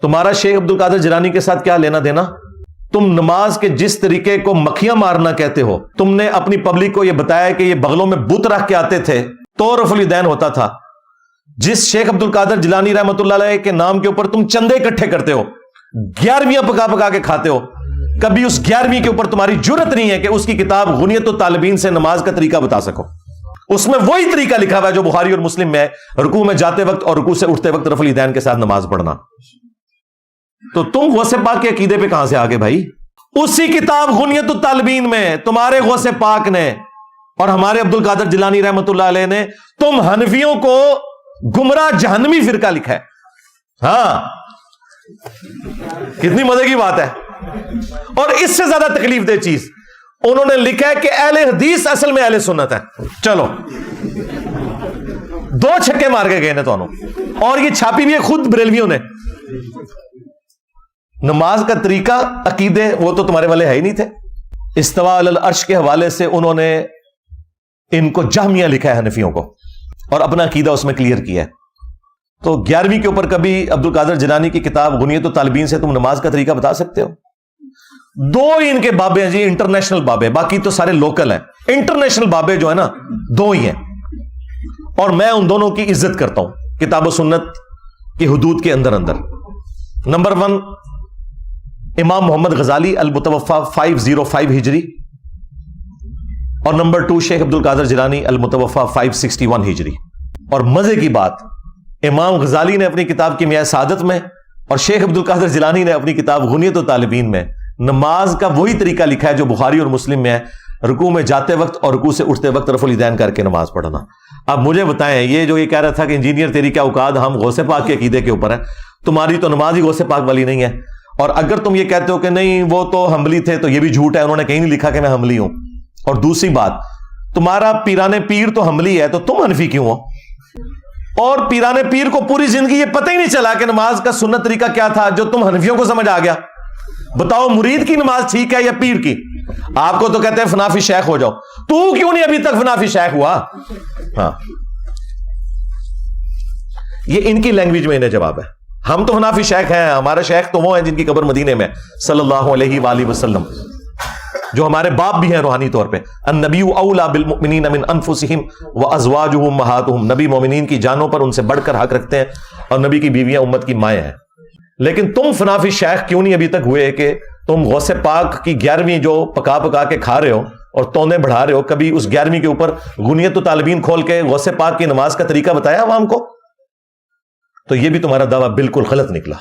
تمہارا شیخ عبد القادر جیلانی کے ساتھ کیا لینا دینا؟ تم نماز کے جس طریقے کو مکھیاں مارنا کہتے ہو، تم نے اپنی پبلک کو یہ بتایا کہ یہ بغلوں میں بت رکھ کے آتے تھے تو رفع الیدین ہوتا تھا. جس شیخ عبد القادر جیلانی رحمۃ اللہ علیہ کے نام کے اوپر تم چندے اکٹھے کرتے ہو، 11ویں پکا پکا کے کھاتے ہو، کبھی اس 11ویں کے اوپر تمہاری جرت نہیں ہے کہ اس کی کتاب غنیت الطالبین سے نماز کا طریقہ بتا سکو. اس میں وہی طریقہ لکھا ہوا ہے جو بخاری اور مسلم میں ہے، رکوع میں جاتے وقت اور رکوع سے اٹھتے وقت رفع الیدین کے ساتھ نماز پڑھنا. تو تم غوث پاک کے عقیدے پہ کہاں سے آگے بھائی؟ اسی کتاب غنیت الطالبین میں تمہارے غوث پاک نے اور ہمارے عبد القادر جیلانی رحمۃ اللہ علیہ نے تم حنفیوں کو گمراہ جہنمی فرقہ لکھا ہے. ہاں، کتنی مزے کی بات ہے. اور اس سے زیادہ تکلیف دہ چیز انہوں نے لکھا ہے کہ اہل حدیث اصل میں اہل سنت ہے. چلو 2 چھکے مار کے گئے نا تو اور یہ چھاپی بھی ہے خود بریلویوں نے. نماز کا طریقہ، عقیدے وہ تو تمہارے والے ہے ہی نہیں تھے. استوا علی العرش کے حوالے سے انہوں نے ان کو جہمیہ لکھا ہے حنفیوں کو، اور اپنا عقیدہ اس میں کلیئر کیا ہے. تو 11ویں کے اوپر کبھی عبد القادر جیلانی کی کتاب غنیت الطالبین سے تم نماز کا طریقہ بتا سکتے ہو؟ 2 ہی ان کے بابے ہیں جی، انٹرنیشنل بابے، باقی تو سارے لوکل ہیں. انٹرنیشنل بابے جو ہے نا 2 ہی ہیں، اور میں ان دونوں کی عزت کرتا ہوں کتاب و سنت کی حدود کے اندر. نمبر 1 امام محمد غزالی المتوفا 505 ہجری، اور نمبر 2 شیخ عبد القادر جیلانی المتوفا 561 ہجری. اور مزے کی بات، امام غزالی نے اپنی کتاب کیمیائے سعادت میں اور شیخ عبد القادر جیلانی نے اپنی کتاب غنیت الطالبین میں نماز کا وہی طریقہ لکھا ہے جو بخاری اور مسلم میں ہے، رکوع میں جاتے وقت اور رکوع سے اٹھتے وقت رفع الیدین کر کے نماز پڑھنا. اب مجھے بتائیں، یہ جو یہ کہہ رہا تھا کہ انجینئر تیری کیا اوقات، ہم غوث پاک کے عقیدے کے اوپر ہے، تمہاری تو نماز ہی غوث پاک والی نہیں ہے. اور اگر تم یہ کہتے ہو کہ نہیں وہ تو حنبلی تھے تو یہ بھی جھوٹ ہے، انہوں نے کہیں نہیں لکھا کہ میں حنبلی ہوں. اور دوسری بات، تمہارا پیران پیر تو حنبلی ہے تو تم حنفی کیوں ہو؟ اور پیران پیر کو پوری زندگی یہ پتہ ہی نہیں چلا کہ نماز کا سنت طریقہ کیا تھا جو تم حنفیوں کو سمجھ آ گیا. بتاؤ مرید کی نماز ٹھیک ہے یا پیر کی؟ آپ کو تو کہتے ہیں فنافی شیخ ہو جاؤ، تو کیوں نہیں ابھی تک فنافی شیخ ہوا؟ ہاں، یہ ان کی لینگویج میں انہیں جواب ہے. ہم تو فنافی شیخ ہیں، ہمارے شیخ تو وہ ہیں جن کی قبر مدینے میں صلی اللہ علیہ وآلہ وسلم، جو ہمارے باپ بھی ہیں روحانی طور پہ. النبی اولا بالمؤمنین من انفسہم وازواجہ امہاتہم، نبی مومنین کی جانوں پر ان سے بڑھ کر حق رکھتے ہیں، اور نبی کی بیویاں امت کی مائیں ہیں. لیکن تم فنافی شیخ کیوں نہیں ابھی تک ہوئے کہ تم غوث پاک کی 11ویں جو پکا پکا کے کھا رہے ہو اور تونے بڑھا رہے ہو، کبھی اس 11ویں کے اوپر غنیت الطالبین کھول کے غوث پاک کی نماز کا طریقہ بتایا عوام کو؟ تو یہ بھی تمہارا دعویٰ بالکل غلط نکلا.